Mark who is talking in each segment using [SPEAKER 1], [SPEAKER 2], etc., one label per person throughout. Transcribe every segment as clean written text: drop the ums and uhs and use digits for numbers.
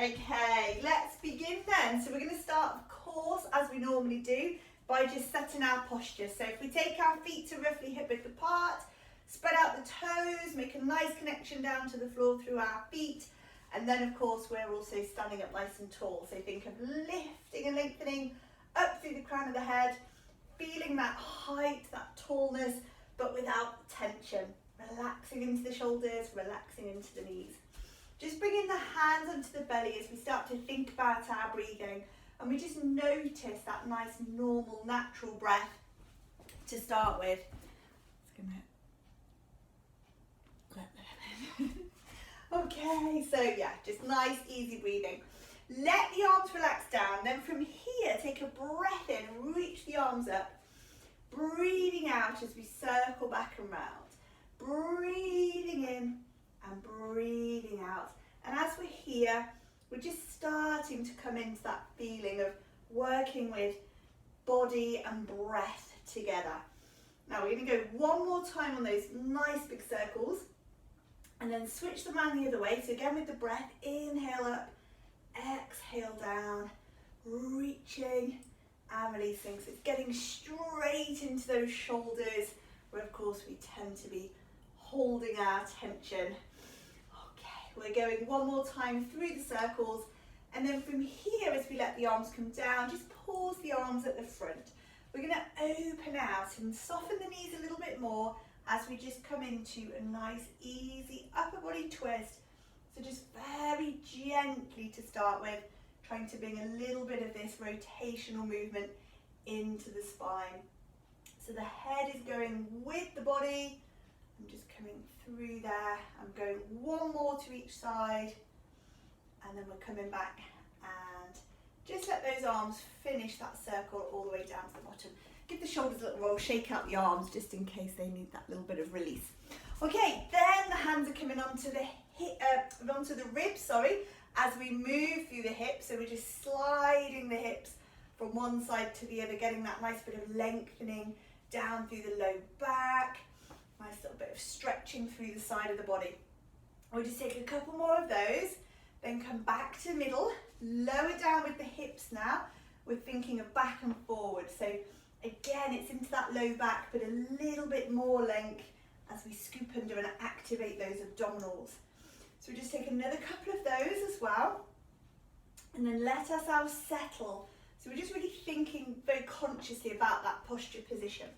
[SPEAKER 1] Okay, let's begin then. So we're going to start, of course, as we normally do, by just setting our posture. So if we take our feet to roughly hip width apart, spread out the toes, make a nice connection down to the floor through our feet, and then of course we're also standing up nice and tall. So think of lifting and lengthening up through the crown of the head, feeling that height, that tallness, but without tension. Relaxing into the shoulders, relaxing into the knees. Just bringing the hands onto the belly as we start to think about our breathing, and we just notice that nice, normal, natural breath to start with. Okay, so yeah, just nice, easy breathing. Let the arms relax down, then from here, take a breath in, reach the arms up. Breathing out as we circle back and round. Breathing in and breathing out. And as we're here, we're just starting to come into that feeling of working with body and breath together. Now we're going to go one more time on those nice big circles and then switch them around the other way. So again with the breath, inhale up, exhale down, reaching and releasing. So it's getting straight into those shoulders where of course we tend to be holding our tension. Okay, we're going one more time through the circles, and then from here as we let the arms come down, just pause the arms at the front. We're going to open out and soften the knees a little bit more as we just come into a nice easy upper body twist. So just very gently to start with, trying to bring a little bit of this rotational movement into the spine. So the head is going with the body. I'm just coming through there. I'm going one more to each side, and then we're coming back and just let those arms finish that circle all the way down to the bottom. Give the shoulders a little roll, shake out the arms just in case they need that little bit of release. Okay, then the hands are coming onto the onto the ribs, as we move through the hips. So we're just sliding the hips from one side to the other, getting that nice bit of lengthening down through the low back. Nice little bit of stretching through the side of the body. We'll just take a couple more of those, then come back to the middle, lower down with the hips now. We're thinking of back and forward. So again, it's into that low back, but a little bit more length as we scoop under and activate those abdominals. So we just take another couple of those as well, and then let ourselves settle. So we're just really thinking very consciously about that posture position.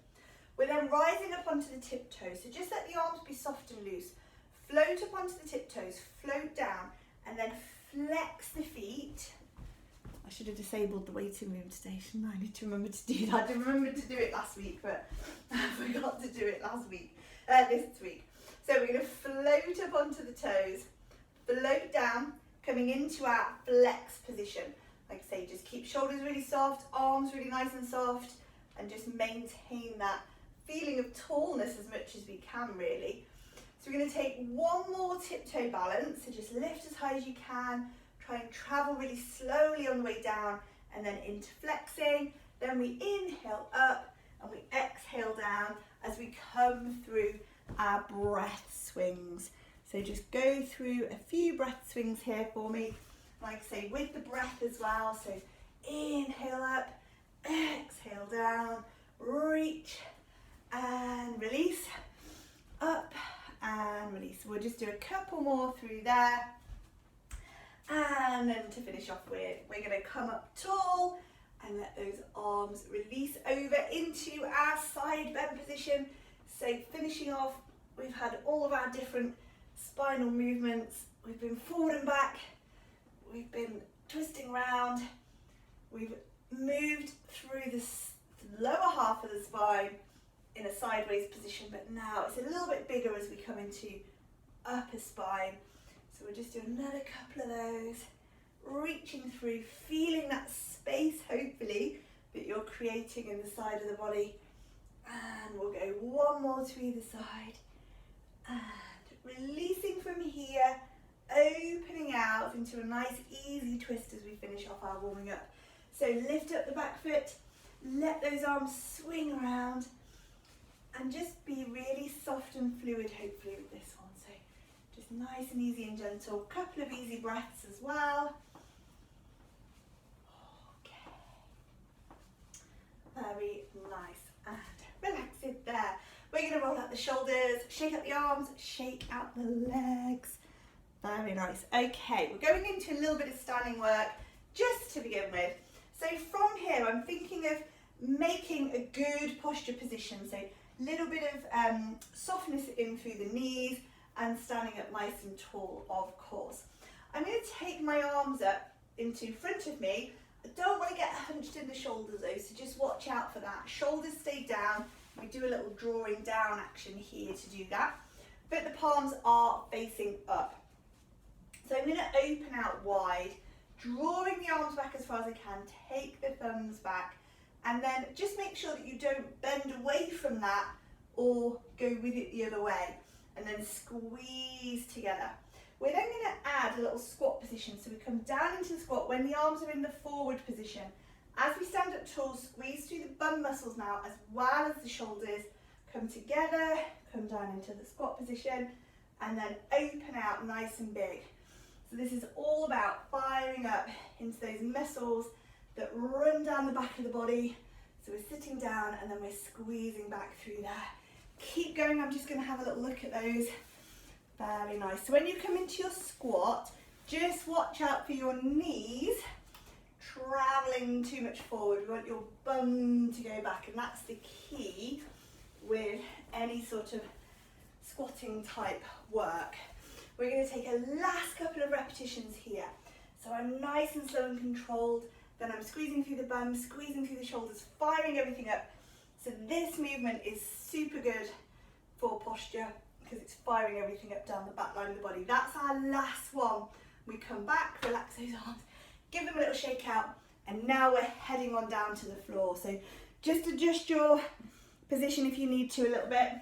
[SPEAKER 1] We're then rising up onto the tiptoes, so just let the arms be soft and loose. Float up onto the tiptoes, float down, and then flex the feet. I should have disabled the waiting room today, shouldn't I? I need to remember to do that. I remembered to do it last week, but I forgot to do it this week. So we're going to float up onto the toes, float down, coming into our flex position. Like I say, just keep shoulders really soft, arms really nice and soft, and just maintain that feeling of tallness as much as we can, really. So we're going to take one more tiptoe balance, so just lift as high as you can, try and travel really slowly on the way down, and then into flexing. Then we inhale up and we exhale down as we come through our breath swings. So just go through a few breath swings here for me, like I say, with the breath as well. So inhale up, exhale down, reach and release, up and release. We'll just do a couple more through there, and then to finish off with, we're going to come up tall and let those arms release over into our side bend position. So finishing off, we've had all of our different spinal movements. We've been forward and back, we've been twisting around, we've moved through the lower half of the spine in a sideways position, but now it's a little bit bigger as we come into upper spine. So we'll just do another couple of those, reaching through, feeling that space hopefully that you're creating in the side of the body. And we'll go one more to either side, and releasing from here, opening out into a nice easy twist as we finish off our warming up. So lift up the back foot, let those arms swing around, and just be really soft and fluid hopefully with this one. So just nice and easy and gentle. Couple of easy breaths as well. Very nice. And relax it there. We're going to roll out the shoulders, shake out the arms, shake out the legs. Very nice. Okay, we're going into a little bit of standing work just to begin with. So from here, I'm thinking of making a good posture position. So a little bit of softness in through the knees and standing up nice and tall, of course. I'm going to take my arms up into front of me. I don't want to get hunched in the shoulders though, so just watch out for that. Shoulders stay down. We do a little drawing down action here to do that. But the palms are facing up. So I'm going to open out wide, drawing the arms back as far as I can, take the thumbs back, and then just make sure that you don't bend away from that or go with it the other way, and then squeeze together. We're then going to add a little squat position, so we come down into the squat when the arms are in the forward position. As we stand up tall, squeeze through the bum muscles now, as well as the shoulders. Come together, come down into the squat position, and then open out nice and big. So this is all about firing up into those muscles that run down the back of the body. So we're sitting down and then we're squeezing back through there. Keep going, I'm just going to have a little look at those. Very nice. So when you come into your squat, just watch out for your knees travelling too much forward. We want your bum to go back, and that's the key with any sort of squatting type work. We're going to take a last couple of repetitions here. So I'm nice and slow and controlled, then I'm squeezing through the bum, squeezing through the shoulders, firing everything up. So this movement is super good for posture because it's firing everything up down the back line of the body. That's our last one. We come back, relax those arms, give them a little shake out, and now we're heading on down to the floor. So just adjust your position if you need to a little bit.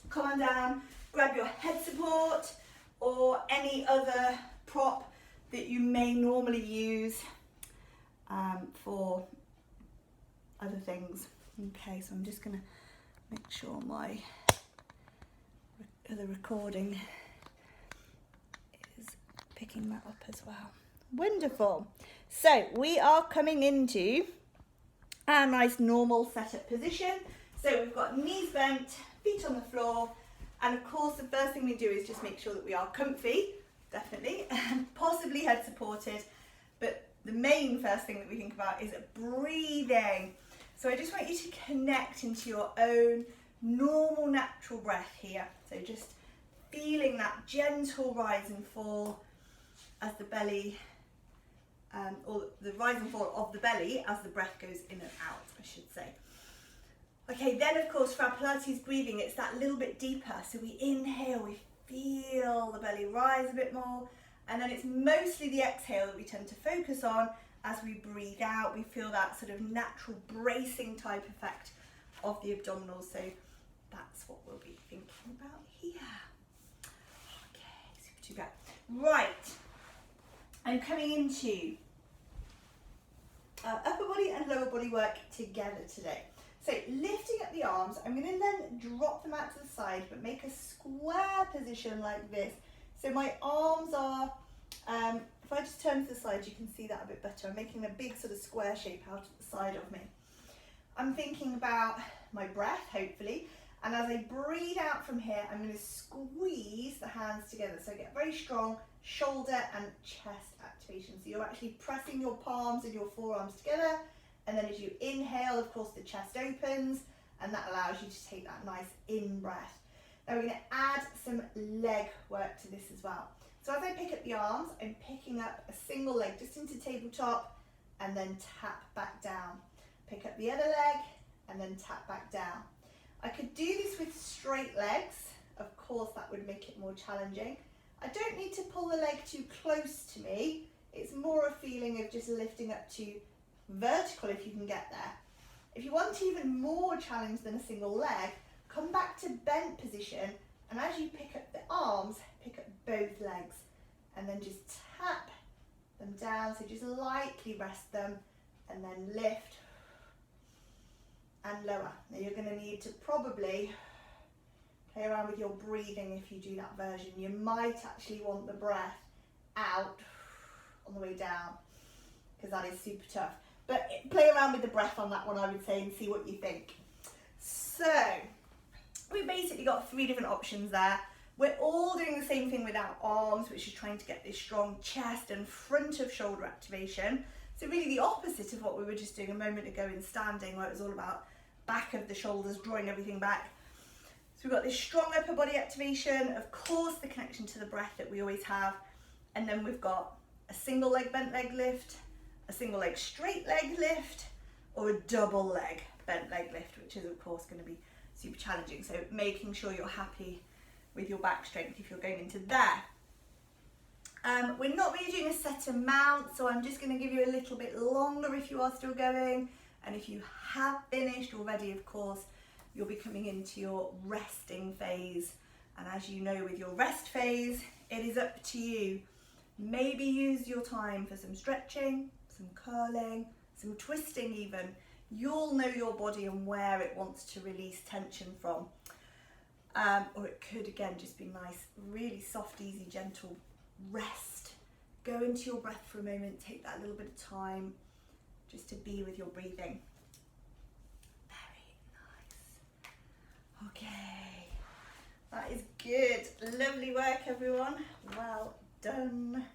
[SPEAKER 1] Come on down, grab your head support or any other prop that you may normally use for other things. Okay, so I'm just going to make sure my other recording is picking that up as well. Wonderful. So we are coming into our nice normal setup position. So we've got knees bent, feet on the floor, and of course the first thing we do is just make sure that we are comfy, definitely, and possibly head supported. But the main first thing that we think about is breathing. So I just want you to connect into your own normal natural breath here. So just feeling that gentle rise and fall as the belly, or the rise and fall of the belly as the breath goes in and out, I should say. Okay, then of course for our Pilates breathing, it's that little bit deeper. So we inhale, we feel the belly rise a bit more, and then it's mostly the exhale that we tend to focus on. As we breathe out, we feel that sort of natural bracing type effect of the abdominals. So that's what we'll be thinking about here. Okay, super duper. Right, I'm coming into upper body and lower body work together today. So lifting up the arms, I'm going to then drop them out to the side, but make a square position like this. So my arms are, if I just turn to the side, you can see that a bit better. I'm making a big sort of square shape out at the side of me. I'm thinking about my breath, hopefully, and as I breathe out from here, I'm going to squeeze the hands together. So I get very strong shoulder and chest activation. So you're actually pressing your palms and your forearms together. And then as you inhale, of course, the chest opens, and that allows you to take that nice in breath. Now we're going to add some leg work to this as well. So as I pick up the arms, I'm picking up a single leg just into tabletop and then tap back down. Pick up the other leg and then tap back down. I could do this with straight legs. Of course, that would make it more challenging. I don't need to pull the leg too close to me. It's more a feeling of just lifting up to vertical if you can get there. If you want even more challenge than a single leg, come back to bent position, and as you pick up the arms, pick up both legs and then just tap them down. So just lightly rest them and then lift and lower. Now you're going to need to probably play around with your breathing if you do that version. You might actually want the breath out on the way down because that is super tough. But play around with the breath on that one, I would say, and see what you think. So we've basically got 3 different options there. We're all doing the same thing with our arms, which is trying to get this strong chest and front of shoulder activation. So really the opposite of what we were just doing a moment ago in standing, where it was all about back of the shoulders, drawing everything back. So we've got this strong upper body activation, of course the connection to the breath that we always have, and then we've got a single leg bent leg lift, a single leg straight leg lift, or a double leg bent leg lift, which is of course going to be super challenging. So making sure you're happy with your back strength if you're going into there. We're not really doing a set amount, so I'm just going to give you a little bit longer if you are still going, and if you have finished already, of course, you'll be coming into your resting phase. And as you know, with your rest phase, it is up to you. Maybe use your time for some stretching, some curling, some twisting even. You'll know your body and where it wants to release tension from. Or it could, again, just be nice, really soft, easy, gentle rest. Go into your breath for a moment, take that little bit of time just to be with your breathing. Very nice. Okay, that is good. Lovely work, everyone. Well done.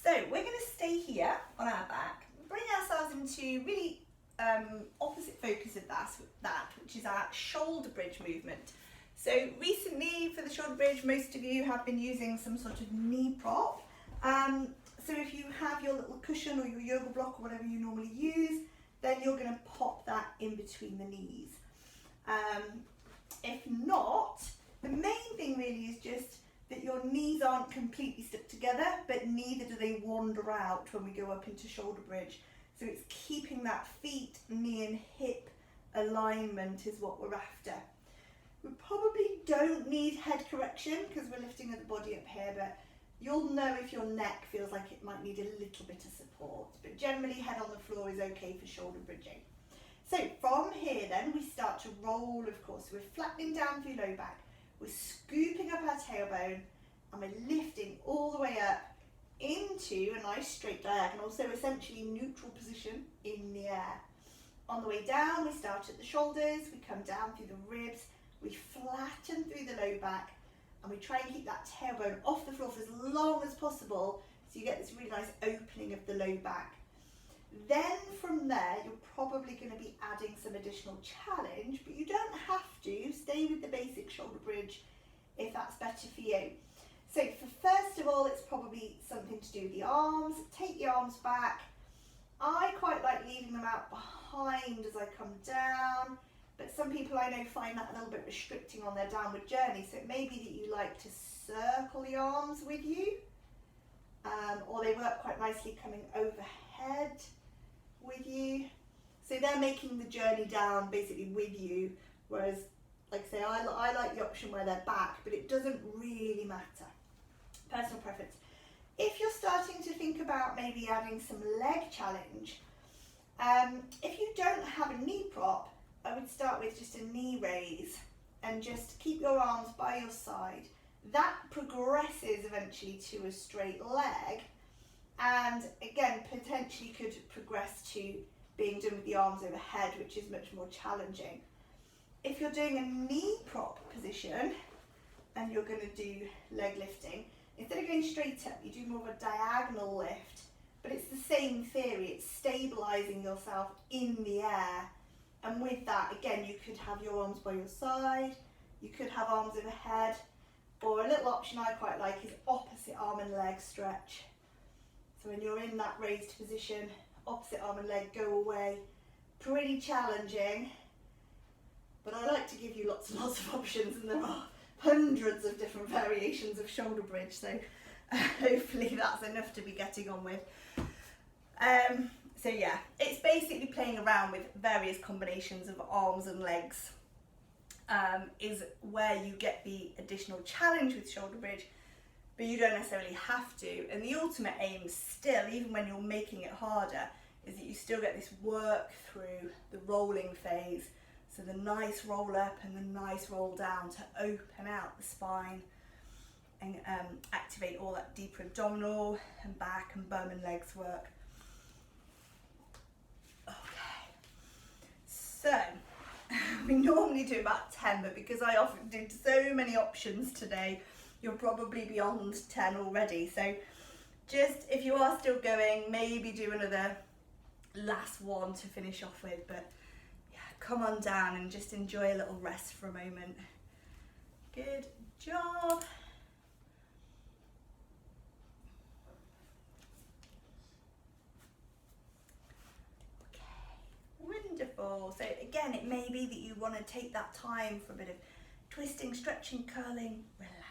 [SPEAKER 1] So we're going to stay here on our back, bring ourselves into really opposite focus of that, which is our shoulder bridge movement. So recently for the shoulder bridge, most of you have been using some sort of knee prop. So if you have your little cushion or your yoga block or whatever you normally use, then you're going to pop that in between the knees. If not, the main thing really is just that your knees aren't completely stuck together, but neither do they wander out when we go up into shoulder bridge. So it's keeping that feet, knee and hip alignment is what we're after. We probably don't need head correction because we're lifting the body up here, but you'll know if your neck feels like it might need a little bit of support. But generally head on the floor is okay for shoulder bridging. So from here then we start to roll, of course. We're flattening down through low back. We're scooping up our tailbone and we're lifting all the way up into a nice straight diagonal, so essentially neutral position in the air. On the way down, we start at the shoulders, we come down through the ribs, we flatten through the low back, and we try and keep that tailbone off the floor for as long as possible, so you get this really nice opening of the low back. Then from there, you're probably going to be adding some additional challenge, but you don't have to. Stay with the basic shoulder bridge if that's better for you. So for first of all, it's probably something to do with the arms. Take the arms back. I quite like leaving them out behind as I come down, but some people I know find that a little bit restricting on their downward journey. So it may be that you like to circle the arms with you, or they work quite nicely coming overhead with you. So they're making the journey down basically with you, whereas, like I say, I like the option where they're back, but it doesn't really matter. Personal preference. If you're starting to think about maybe adding some leg challenge, if you don't have a knee prop, I would start with just a knee raise and just keep your arms by your side. That progresses eventually to a straight leg, and again potentially could progress to being done with the arms overhead, which is much more challenging. If you're doing a knee prop position and you're going to do leg lifting, instead of going straight up, you do more of a diagonal lift, but it's the same theory. It's stabilizing yourself in the air, and with that, again, you could have your arms by your side, you could have arms overhead, or a little option I quite like is opposite arm and leg stretch. So when you're in that raised position, opposite arm and leg go away. Pretty challenging, but I like to give you lots and lots of options, and there are hundreds of different variations of shoulder bridge, so hopefully that's enough to be getting on with. So yeah, it's basically playing around with various combinations of arms and legs is where you get the additional challenge with shoulder bridge, but you don't necessarily have to. And the ultimate aim still, even when you're making it harder, is that you still get this work through the rolling phase. So the nice roll up and the nice roll down to open out the spine and activate all that deeper abdominal and back and bum and legs work. Okay, so we normally do about 10, but because I often did so many options today, you're probably beyond 10 already. So just, if you are still going, maybe do another last one to finish off with, but yeah, come on down and just enjoy a little rest for a moment. Good job. Wonderful. So again, it may be that you want to take that time for a bit of twisting, stretching, curling, relaxing.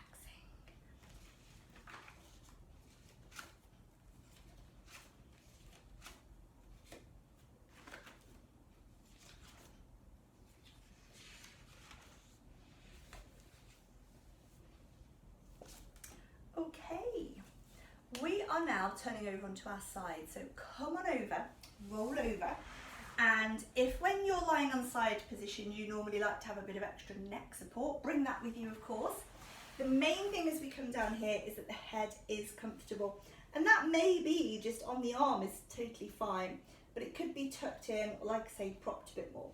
[SPEAKER 1] Okay, we are now turning over onto our side. So come on over, roll over. And if when you're lying on side position, you normally like to have a bit of extra neck support, bring that with you, of course. The main thing as we come down here is that the head is comfortable. And that may be just on the arm is totally fine, but it could be tucked in, or like I say, propped a bit more.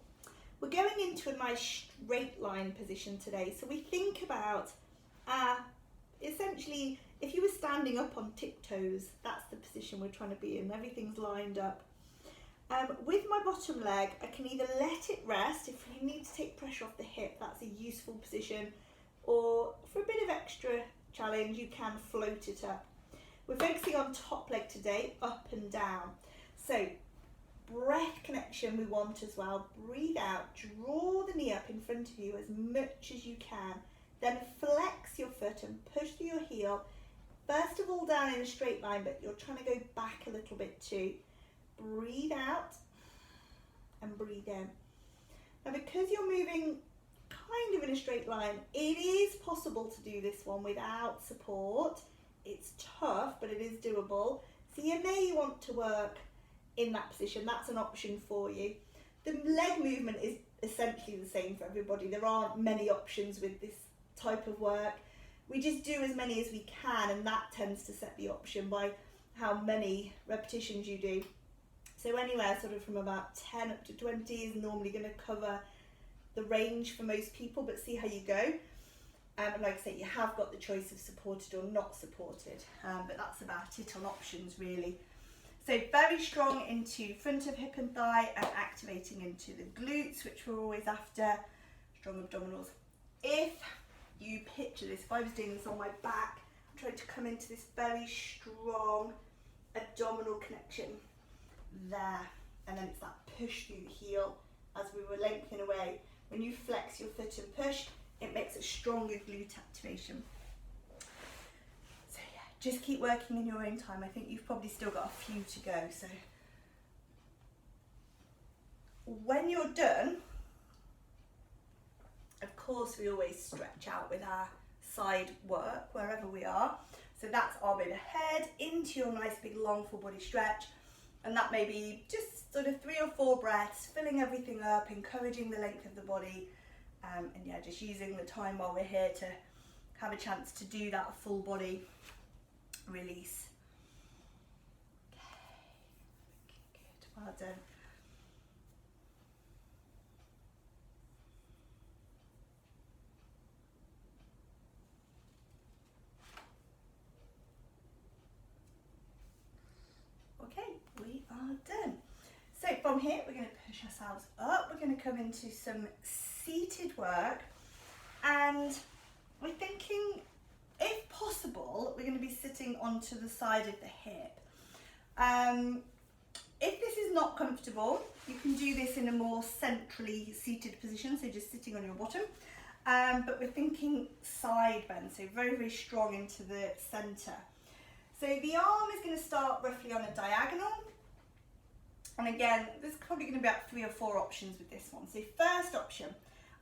[SPEAKER 1] We're going into a nice straight line position today. So we think about, essentially, if you were standing up on tiptoes, that's the position we're trying to be in. Everything's lined up. With my bottom leg, I can either let it rest. If you need to take pressure off the hip, that's a useful position. Or for a bit of extra challenge, you can float it up. We're focusing on top leg today, up and down. So breath connection we want as well. Breathe out, draw the knee up in front of you as much as you can. Then flex your foot and push through your heel. First of all down in a straight line, but you're trying to go back a little bit too. Breathe out and breathe in. Now because you're moving kind of in a straight line, it is possible to do this one without support. It's tough, but it is doable. So you may want to work in that position. That's an option for you. The leg movement is essentially the same for everybody. There aren't many options with this type of work. We just do as many as we can, and that tends to set the option by how many repetitions you do. So anywhere sort of from about 10 up to 20 is normally going to cover the range for most people, but see how you go. And like I say, you have got the choice of supported or not supported, but that's about it on options really. So very strong into front of hip and thigh and activating into the glutes, which we're always after, strong abdominals. If you picture this, if I was doing this on my back, I'm trying to come into this very strong abdominal connection there, and then it's that push through the heel as we were lengthening away. When you flex your foot and push, it makes a stronger glute activation. So yeah, just keep working in your own time. I think you've probably still got a few to go. So when you're done, of course we always stretch out with our side work wherever we are. So that's arm overhead into your nice big long full body stretch. And that may be just sort of 3 or 4 breaths, filling everything up, encouraging the length of the body. And yeah, just using the time while we're here to have a chance to do that full body release. Okay, good, well done. Okay, we are done. So from here, we're going to push ourselves up. We're going to come into some seated work, and we're thinking, if possible, we're going to be sitting onto the side of the hip. If this is not comfortable, you can do this in a more centrally seated position, so just sitting on your bottom. But we're thinking side bend, so very, very strong into the centre. So the arm is going to start roughly on a diagonal. And again, there's probably going to be about 3 or 4 options with this one. So first option,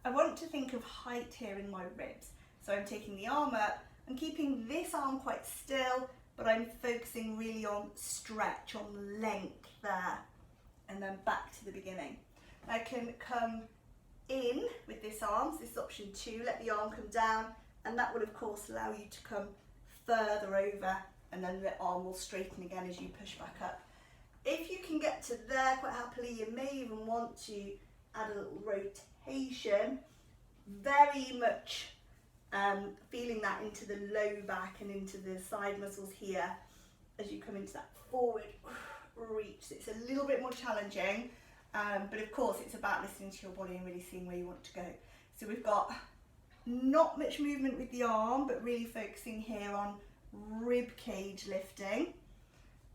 [SPEAKER 1] I want to think of height here in my ribs. So I'm taking the arm up and keeping this arm quite still, but I'm focusing really on stretch, on length there. and then back to the beginning. I can come in with this arm, so this is option 2, let the arm come down, and that will of course allow you to come further over, and then the arm will straighten again as you push back up. If you can get to there quite happily, you may even want to add a little rotation, very much feeling that into the low back and into the side muscles here as you come into that forward reach. So it's a little bit more challenging, but of course it's about listening to your body and really seeing where you want to go. So we've got not much movement with the arm, but really focusing here on rib cage lifting.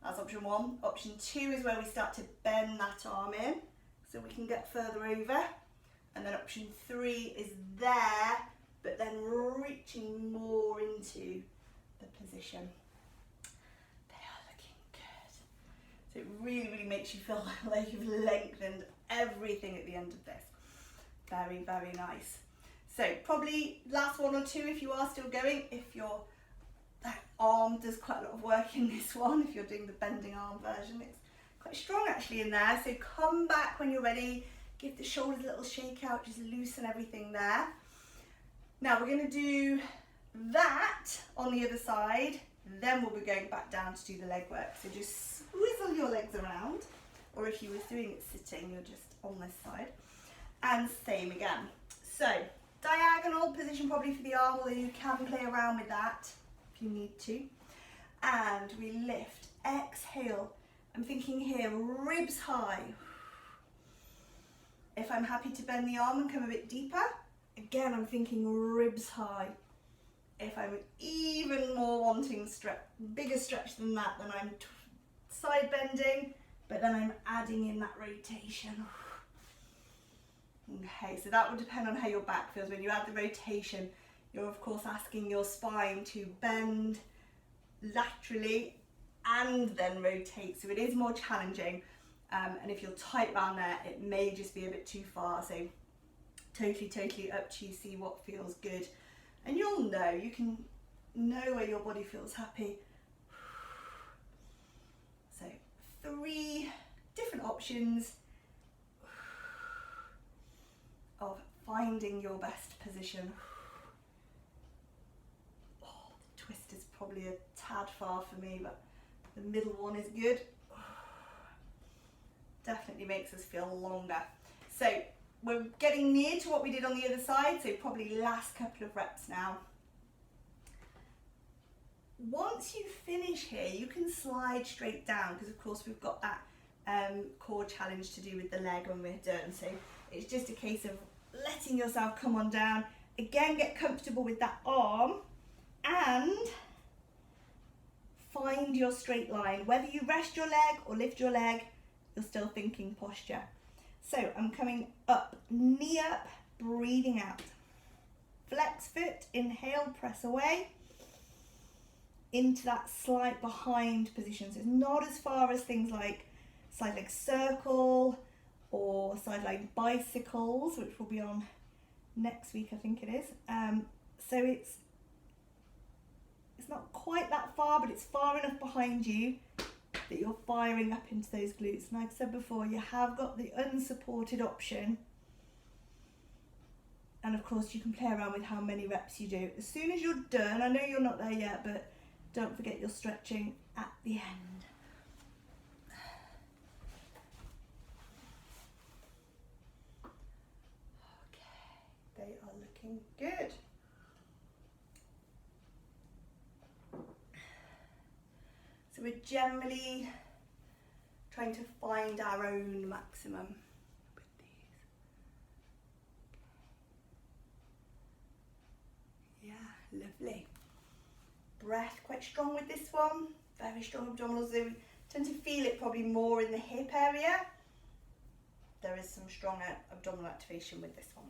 [SPEAKER 1] That's option 1. Option 2 is where we start to bend that arm in so we can get further over. And then option 3 is there, but then reaching more into the position. They are looking good. So it really, really makes you feel like you've lengthened everything at the end of this. Very, very nice. So probably last 1 or 2 if you are still going, if your arm does quite a lot of work in this one, if you're doing the bending arm version, it's quite strong actually in there. So come back when you're ready, give the shoulders a little shake out, just loosen everything there. Now we're going to do that on the other side, then we'll be going back down to do the leg work. So just swivel your legs around, or if you were doing it sitting, you're just on this side. And same again. So diagonal position probably for the arm, although you can play around with that if you need to. And we lift, exhale. I'm thinking here, ribs high. If I'm happy to bend the arm and come a bit deeper, again, I'm thinking ribs high. If I'm even more wanting bigger stretch than that, then I'm side bending, but then I'm adding in that rotation. Okay, so that would depend on how your back feels. When you add the rotation, you're of course asking your spine to bend laterally and then rotate. So it is more challenging. And if you're tight around there, it may just be a bit too far. So totally up to you, see what feels good. And you'll know, you can know where your body feels happy. So 3 different options of finding your best position. Oh, the twist is probably a tad far for me, but the middle one is good. Definitely makes us feel longer. So we're getting near to what we did on the other side, so probably last couple of reps now. Once you finish here, you can slide straight down, because of course we've got that core challenge to do with the leg when we're done. So it's just a case of letting yourself come on down. Again, get comfortable with that arm and find your straight line. Whether you rest your leg or lift your leg, you're still thinking posture. So I'm coming up, knee up, breathing out. Flex foot, inhale, press away into that slight behind position. So it's not as far as things like side leg circle or side leg bicycles, which will be on next week, I think it is. So it's not quite that far, but it's far enough behind you that you're firing up into those glutes. And like I said before, you have got the unsupported option. And of course you can play around with how many reps you do. As soon as you're done, I know you're not there yet, but don't forget you're stretching at the end. Okay, they are looking good. So we're generally trying to find our own maximum with these. Yeah, lovely. Breath quite strong with this one. Very strong abdominals. We tend to feel it probably more in the hip area. There is some strong abdominal activation with this one.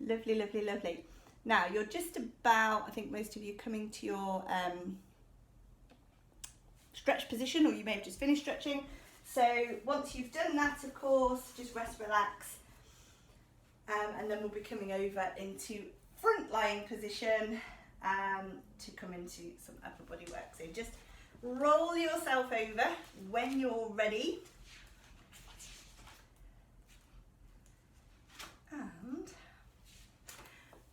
[SPEAKER 1] Lovely, lovely, lovely. Now you're just about, I think most of you, coming to your stretch position, or you may have just finished stretching. So once you've done that, of course, just rest, relax, and then we'll be coming over into front lying position to come into some upper body work. So just roll yourself over when you're ready. And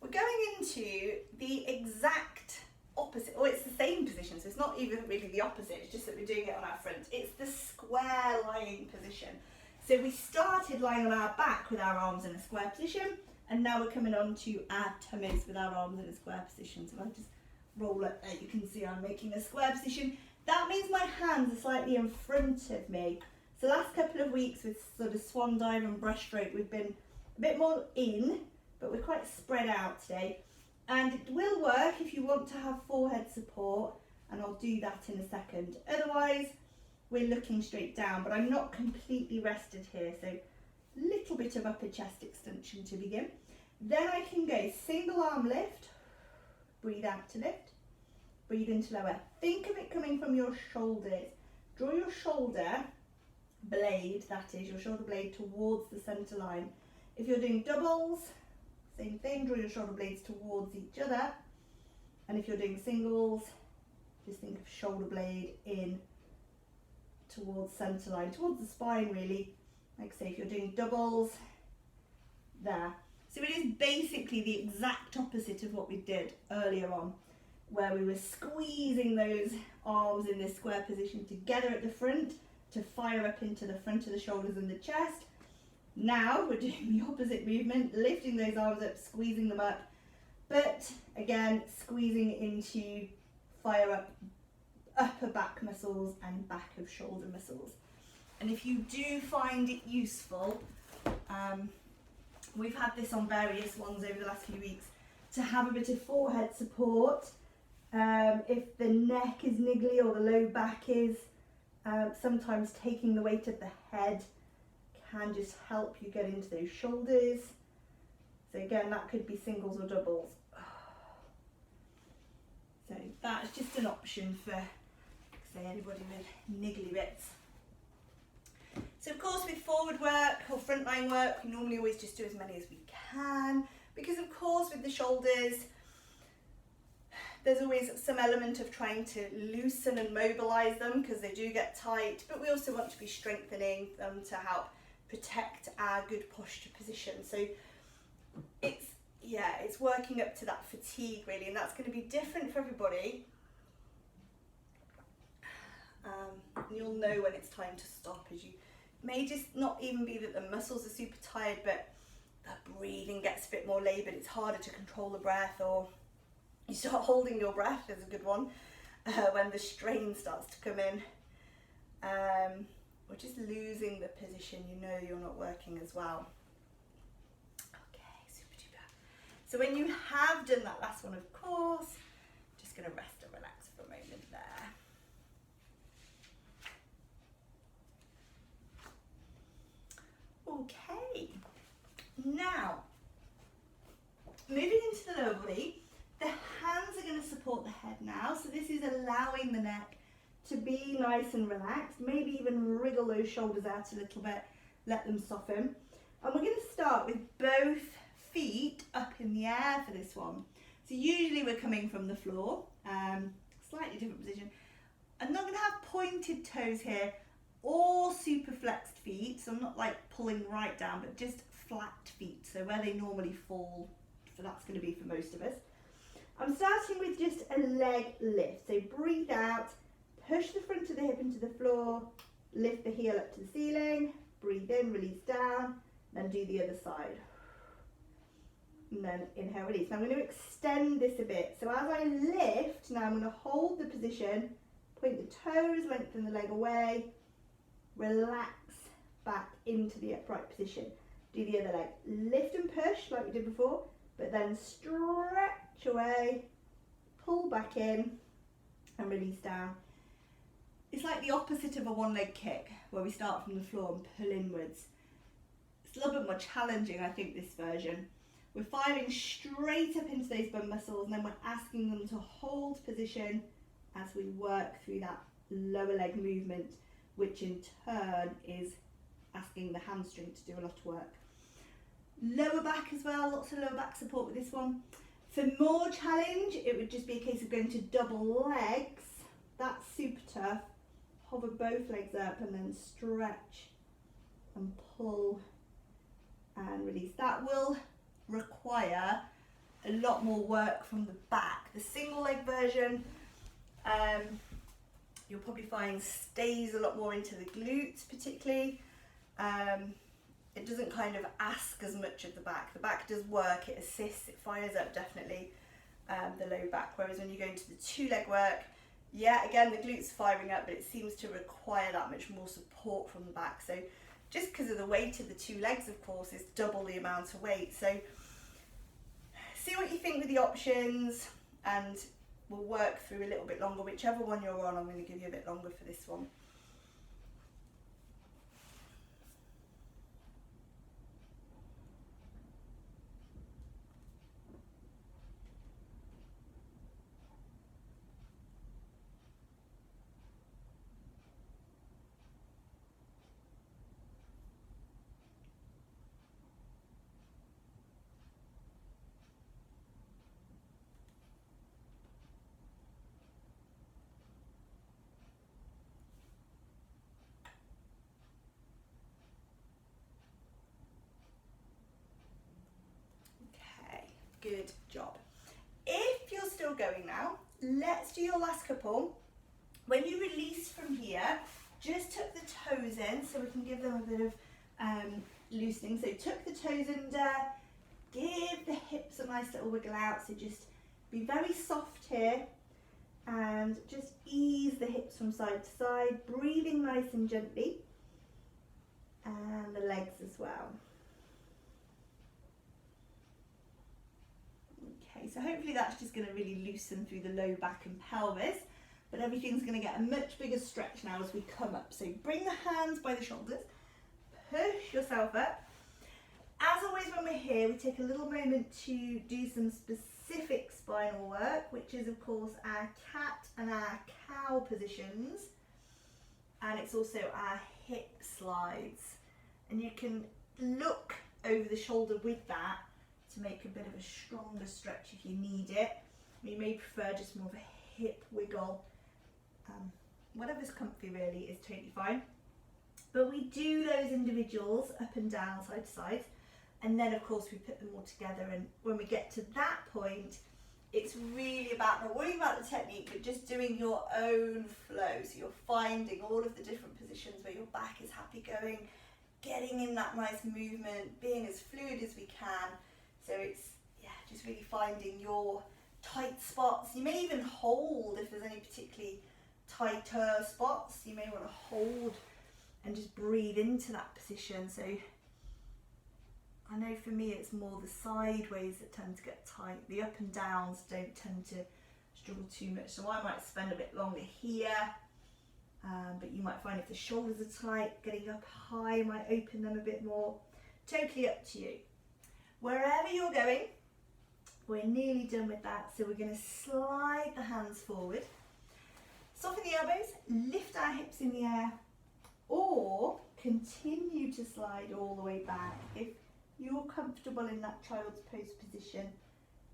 [SPEAKER 1] we're going into the exact opposite, or it's the same position, so it's not even really the opposite, it's just that we're doing it on our front. It's the square lying position. So we started lying on our back with our arms in a square position, and now we're coming on to our tummies with our arms in a square position. So if I just roll it there, you can see I'm making a square position. That means my hands are slightly in front of me. So the last couple of weeks with sort of swan dive and breaststroke, we've been a bit more in, but we're quite spread out today. And it will work if you want to have forehead support, and I'll do that in a second. Otherwise, we're looking straight down, but I'm not completely rested here, so a little bit of upper chest extension to begin. Then I can go single arm lift, breathe out to lift, breathe into lower. Think of it coming from your shoulders. Draw your shoulder blade, that is, your shoulder blade towards the centre line. If you're doing doubles, same thing, draw your shoulder blades towards each other. And if you're doing singles, just think of shoulder blade in towards centre line, towards the spine really. Like say if you're doing doubles, there. So it is basically the exact opposite of what we did earlier on, where we were squeezing those arms in this square position together at the front to fire up into the front of the shoulders and the chest. Now we're doing the opposite movement, lifting those arms up, squeezing them up, but again, squeezing into fire up upper back muscles and back of shoulder muscles. And if you do find it useful, we've had this on various ones over the last few weeks, to have a bit of forehead support. If the neck is niggly or the low back is, sometimes taking the weight of the head can just help you get into those shoulders. So again, that could be singles or doubles. So that's just an option for, say, anybody with niggly bits. So of course with forward work or front line work, we normally always just do as many as we can, because of course with the shoulders, there's always some element of trying to loosen and mobilise them because they do get tight, but we also want to be strengthening them to help protect our good posture position. So it's working up to that fatigue really, and that's going to be different for everybody. You'll know when it's time to stop, as you may just not even be that the muscles are super tired, but the breathing gets a bit more laboured, it's harder to control the breath, or you start holding your breath is a good one when the strain starts to come in. Or just losing the position, you know you're not working as well. Okay, super duper. So when you have done that last one, of course, just going to rest and relax for a moment there. Okay, now moving into the lower body, the hands are going to support the head now, so this is allowing the neck to be nice and relaxed, maybe even wriggle those shoulders out a little bit, let them soften. And we're going to start with both feet up in the air for this one. So usually we're coming from the floor, slightly different position. I'm not going to have pointed toes here or super flexed feet, so I'm not like pulling right down, but just flat feet, so where they normally fall, so that's going to be for most of us. I'm starting with just a leg lift, so breathe out, push the front of the hip into the floor, lift the heel up to the ceiling, breathe in, release down, then do the other side. And then inhale, release. Now I'm going to extend this a bit. So as I lift, now I'm going to hold the position, point the toes, lengthen the leg away, relax back into the upright position. Do the other leg. Lift and push like we did before, but then stretch away, pull back in, and release down. It's like the opposite of a one-leg kick, where we start from the floor and pull inwards. It's a little bit more challenging, I think, this version. We're firing straight up into those bum muscles, and then we're asking them to hold position as we work through that lower leg movement, which in turn is asking the hamstring to do a lot of work. Lower back as well, lots of lower back support with this one. For more challenge, it would just be a case of going to double legs. That's super tough. Hover both legs up and then stretch and pull and release. That will require a lot more work from the back. The single leg version, you'll probably find stays a lot more into the glutes particularly. It doesn't kind of ask as much of the back. The back does work, it assists, it fires up definitely the low back. Whereas when you go into the two leg work, yeah, again, the glutes firing up, but it seems to require that much more support from the back. So just because of the weight of the two legs, of course, is double the amount of weight. So see what you think with the options, and we'll work through a little bit longer. Whichever one you're on, I'm going to give you a bit longer for this one. Good job. If you're still going now, let's do your last couple. When you release from here, just tuck the toes in so we can give them a bit of loosening. So tuck the toes under, give the hips a nice little wiggle out. So just be very soft here and just ease the hips from side to side, breathing nice and gently, and the legs as well. So hopefully that's just going to really loosen through the low back and pelvis, but everything's going to get a much bigger stretch now as we come up. So bring the hands by the shoulders, push yourself up. As always when we're here, we take a little moment to do some specific spinal work, which is of course our cat and our cow positions, and it's also our hip slides. And you can look over the shoulder with that to make a bit of a stronger stretch if you need it. You may prefer just more of a hip wiggle. Whatever's comfy really is totally fine. But we do those individuals up and down, side to side, and then of course we put them all together, and when we get to that point, it's really about not worrying about the technique, but just doing your own flow. So you're finding all of the different positions where your back is happy going, getting in that nice movement, being as fluid as we can. So it's, yeah, just really finding your tight spots. You may even hold if there's any particularly tighter spots. You may want to hold and just breathe into that position. So I know for me it's more the sideways that tend to get tight. The up and downs don't tend to struggle too much. So I might spend a bit longer here, but you might find if the shoulders are tight, getting up high might open them a bit more. Totally up to you. Wherever you're going, we're nearly done with that. So we're going to slide the hands forward, soften the elbows, lift our hips in the air, or continue to slide all the way back. If you're comfortable in that child's pose position,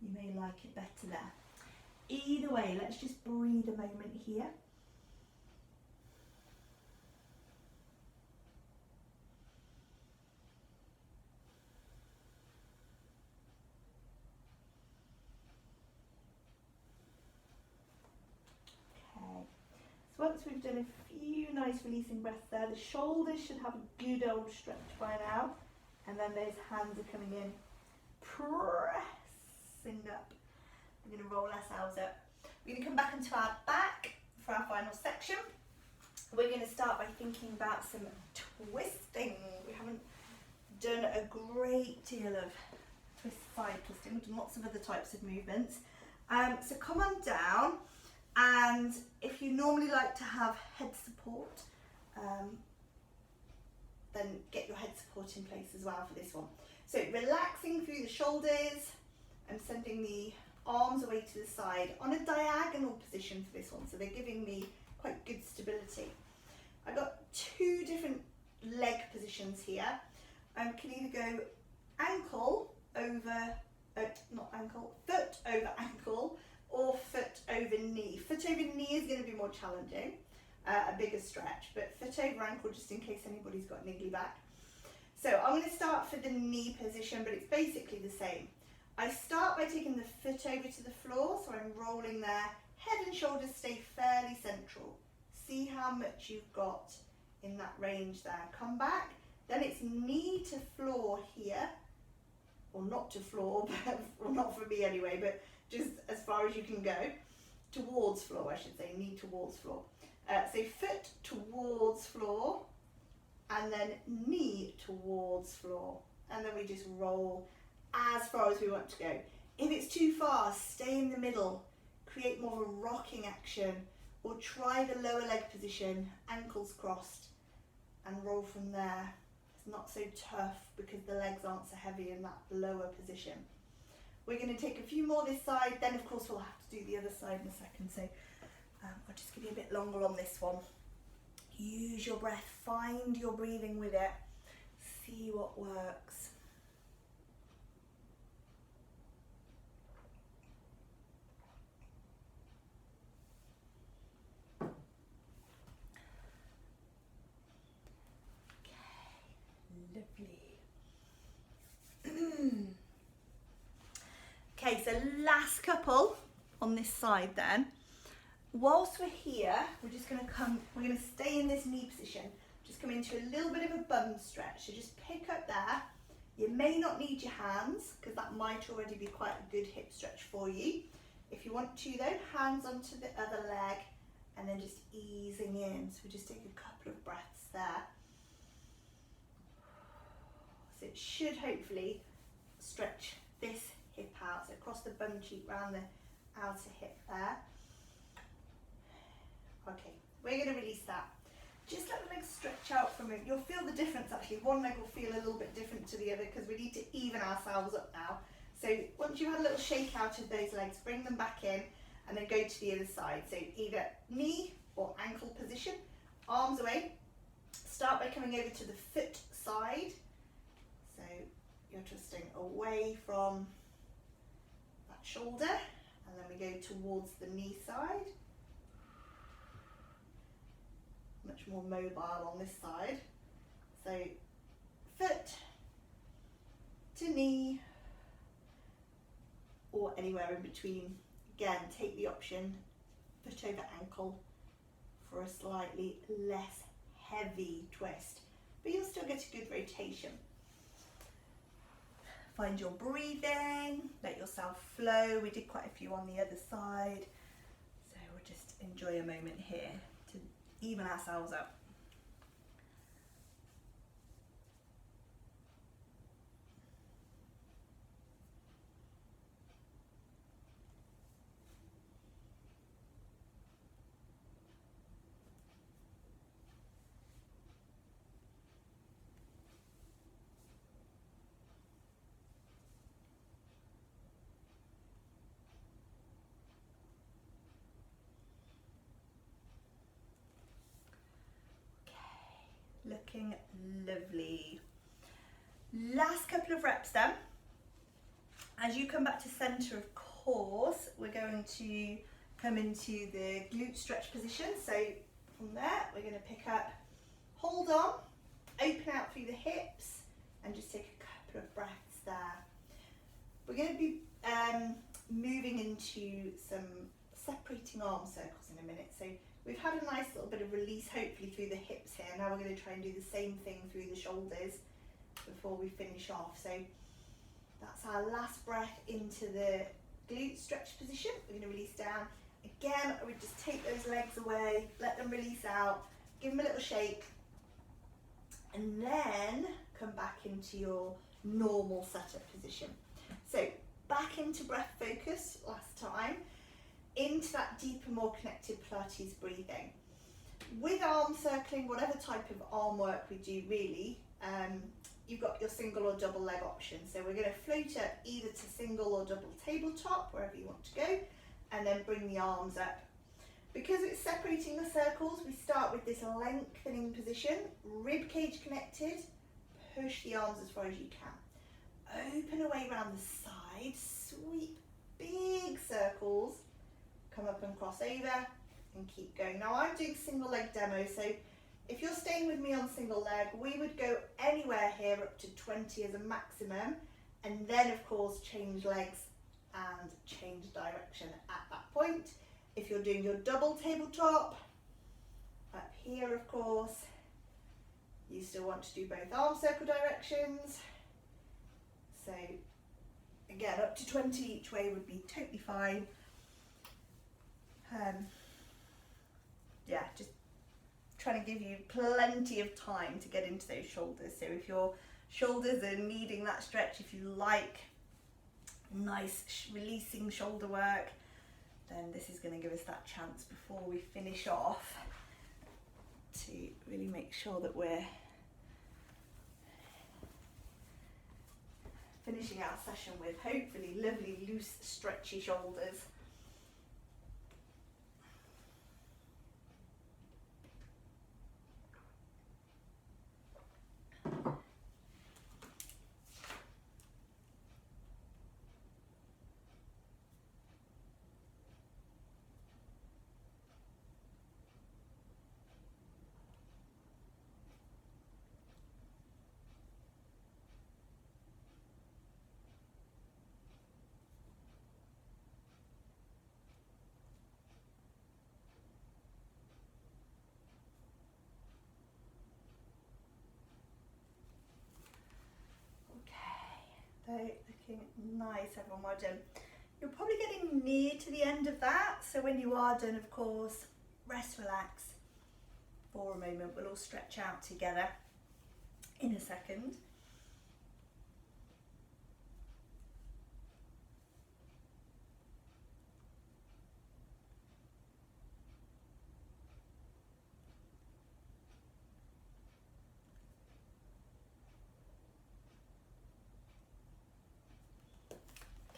[SPEAKER 1] you may like it better there. Either way, let's just breathe a moment here. So once we've done a few nice releasing breaths there, the shoulders should have a good old stretch by now, and then those hands are coming in, pressing up. We're going to roll ourselves up. We're going to come back into our back for our final section. We're going to start by thinking about some twisting. We haven't done a great deal of twist side twisting. We've done lots of other types of movements. So come on down. And if you normally like to have head support, then get your head support in place as well for this one. So relaxing through the shoulders and sending the arms away to the side on a diagonal position for this one, so they're giving me quite good stability. I've got two different leg positions here. I can either go ankle over, foot over ankle, or foot over knee. Foot over knee is going to be more challenging, a bigger stretch, but foot over ankle just in case anybody's got niggly back. So I'm going to start for the knee position, but it's basically the same. I start by taking the foot over to the floor, so I'm rolling there. Head and shoulders stay fairly central. See how much you've got in that range there. Come back, then it's knee to floor here, or not to floor, but, well, not for me anyway, but just as far as you can go, towards floor I should say, knee towards floor. So foot towards floor, and then knee towards floor, and then we just roll as far as we want to go. If it's too far, stay in the middle, create more of a rocking action, or try the lower leg position, ankles crossed, and roll from there. It's not so tough because the legs aren't so heavy in that lower position. We're going to take a few more this side, then of course we'll have to do the other side in a second, so I'll just give you a bit longer on this one. Use your breath, find your breathing with it, see what works. Lovely. Okay, so last couple on this side then. Whilst we're here, we're going to stay in this knee position. Just come into a little bit of a bum stretch. So just pick up there. You may not need your hands because that might already be quite a good hip stretch for you. If you want to though, hands onto the other leg and then just easing in. So we just take a couple of breaths there. So it should hopefully stretch this hip out. So across the bum cheek, round the outer hip there. Okay, we're going to release that. Just let the legs stretch out for a minute. You'll feel the difference actually. One leg will feel a little bit different to the other because we need to even ourselves up now. So once you've had a little shake out of those legs, bring them back in and then go to the other side. So either knee or ankle position, arms away. Start by coming over to the foot side. So you're twisting away from that shoulder and then we go towards the knee side. Much more mobile on this side. So foot to knee or anywhere in between. Again, take the option foot over ankle for a slightly less heavy twist, but you'll still get a good rotation. Find your breathing, let yourself flow. We did quite a few on the other side, so we'll just enjoy a moment here to even ourselves up. Looking lovely. Last couple of reps then. As you come back to center, of course, we're going to come into the glute stretch position. So from there, we're going to pick up, hold on, open out through the hips, and just take a couple of breaths there. We're going to be moving into some separating arm circles in a minute. So we've had a nice little bit of release, hopefully, through the hips here. Now we're going to try and do the same thing through the shoulders before we finish off. So that's our last breath into the glute stretch position. We're going to release down. Again, I would just take those legs away, let them release out, give them a little shake, and then come back into your normal setup position. So back into breath focus last time. Into that deeper, more connected Pilates breathing. With arm circling, whatever type of arm work we do really, you've got your single or double leg option. So we're going to float up either to single or double tabletop, wherever you want to go, and then bring the arms up. Because it's separating the circles, we start with this lengthening position, rib cage connected, push the arms as far as you can. Open away around the side, sweep big circles, come up and cross over, and keep going. Now I'm doing single leg demo, so if you're staying with me on single leg, we would go anywhere here up to 20 as a maximum, and then of course change legs and change direction at that point. If you're doing your double tabletop, up here of course, you still want to do both arm circle directions. So again, up to 20 each way would be totally fine. Yeah, just trying to give you plenty of time to get into those shoulders. So if your shoulders are needing that stretch, if you like nice releasing shoulder work, then this is going to give us that chance before we finish off to really make sure that we're finishing our session with hopefully lovely, loose, stretchy shoulders. Looking nice, everyone, well done. You're probably getting near to the end of that, so when you are done, of course, rest, relax for a moment. We'll all stretch out together in a second.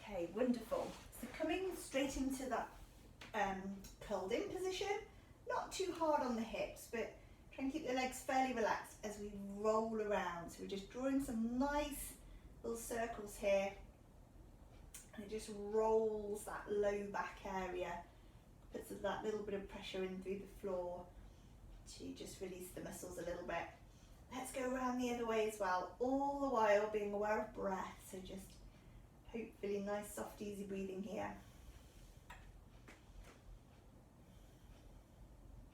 [SPEAKER 1] Okay, wonderful. So coming straight into that curled in position, not too hard on the hips, but try and keep the legs fairly relaxed as we roll around. So we're just drawing some nice little circles here, and it just rolls that low back area, puts that little bit of pressure in through the floor to just release the muscles a little bit. Let's go around the other way as well, all the while being aware of breath, so just hopefully nice, soft, easy breathing here.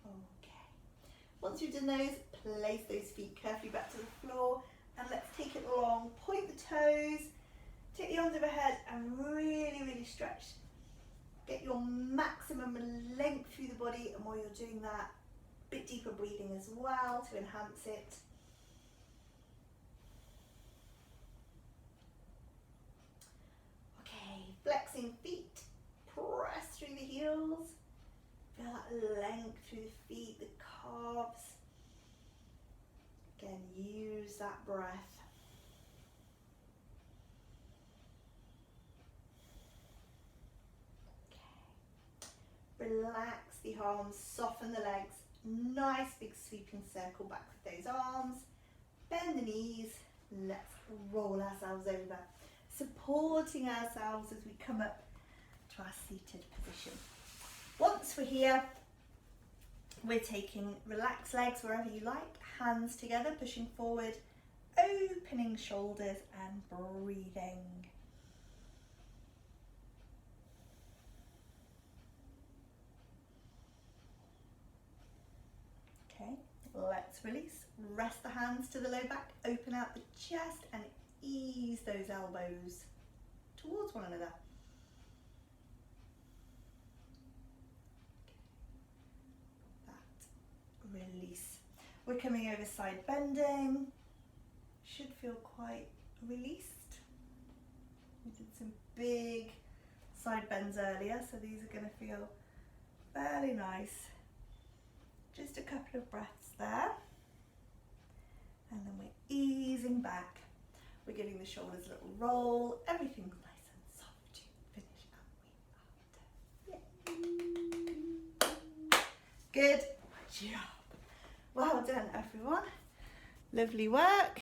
[SPEAKER 1] Okay. Once you've done those, place those feet carefully back to the floor, and let's take it along. Point the toes, take the arms overhead, and really, really stretch. Get your maximum length through the body, and while you're doing that, a bit deeper breathing as well to enhance it. Flexing feet, press through the heels, feel that length through the feet, the calves. Again, use that breath. Okay. Relax the arms, soften the legs, nice big sweeping circle back with those arms. Bend the knees, let's roll ourselves over, supporting ourselves as we come up to our seated position. Once we're here, we're taking relaxed legs wherever you like, hands together, pushing forward, opening shoulders and breathing. Okay, let's release. Rest the hands to the low back, open out the chest and ease those elbows towards one another. That release. We're coming over side bending. Should feel quite released. We did some big side bends earlier, so these are going to feel fairly nice. Just a couple of breaths there. And then we're easing back. We're giving the shoulders a little roll. Everything's nice and soft to finish up. Good job. Well done, everyone. Lovely work.